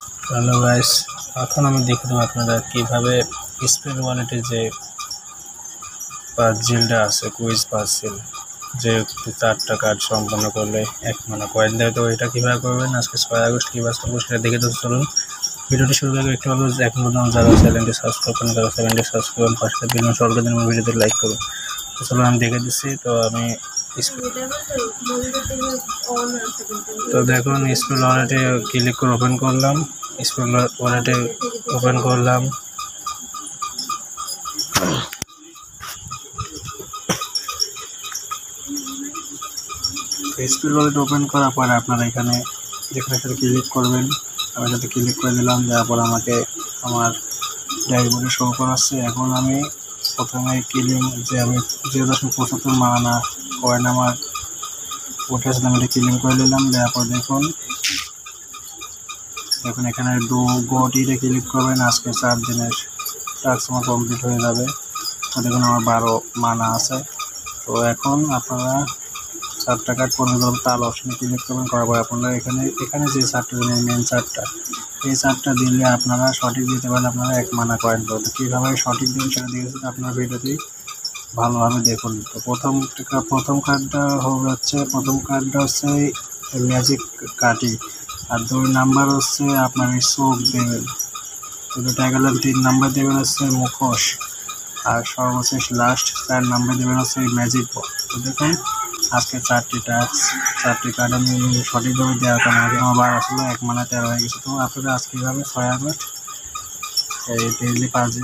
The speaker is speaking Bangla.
হ্যালো গাইস, এখন আমি দেখে দেবো আপনারা কীভাবে স্পেল ওয়ালেটে যে পাজেলটা আছে, কুইজ পাজেল, যে 4টা কার্ড সম্পন্ন করলে 1 মানা কয়েন দেয়। তো এটা কীভাবে করবেন, আজকে 6 আগস্ট কীভাবে করবো সেটা দেখে তো চলুন। ভিডিওটি শুরু করার একটু হলো এখন পর্যন্ত যারা চ্যানেলটি সাবস্ক্রাইব করেন তারা চ্যানেলটি সাবস্ক্রাইব করুন, পাশে বিভিন্ন সরকারি ভিডিওতে লাইক করুন। তো চলুন আমি দেখে দিচ্ছি। তো আমি দেখুন স্পেল ওয়ালেটে ক্লিক করে ওপেন করলাম। স্পেল ওয়ালেটে ওপেন করলাম। স্পেল ওয়ালেট ওপেন করার পরে আপনারা এখানে যেখানে ক্লিক করবেন, আমি এটাতে ক্লিক করে দিলাম। যাওয়ার পর আমাকে আমার ড্যাশবোর্ডে শো করাচ্ছে। এখন আমি প্রথমে ক্লিক যে আমি 0.75 মানা কয়েন আমার উঠেছে, আমি এটা ক্লিক করে নিলাম। দেওয়ার পর দেখুন এখানে গোটিতে ক্লিক করবেন। আজকে 4 দিনের টাস্ক আমার কমপ্লিট হয়ে যাবে। তো দেখুন আমার 12 মানা আছে। তো এখন আপনারা 4টা কার্ড পনেরো তাল অপশনে ক্লিক করবেন। করার পর আপনারা এখানে যে 4টা দিনের মেন 4টা, এই 4টা দিলে আপনারা সঠিক দিতে পারলে আপনারা 1 মানা কয়েন পাবেন। কীভাবে সঠিক দিন সেটা দিয়েছেন আপনার ভিডিওটি ভালোভাবে দেখুন। তো প্রথম কার্ডটা হচ্ছে ম্যাজিক কাটি, আর 2 নাম্বার হচ্ছে আপনার চোখ দেবেন। তো দুটো গেল, 3 নাম্বার দেবেন হচ্ছে মুখোশ, আর সর্বশেষ লাস্ট 4 নাম্বার দেবেন হচ্ছে ম্যাজিক বল। তো দেখুন আজকে 4টি কার্ড আমি সঠিকভাবে দেওয়ার কারণে আমার আসলে 1 মানা 13 হয়ে গেছে। তো আপনারা আজকে এইভাবে 6 আগস্ট এই ডেইলি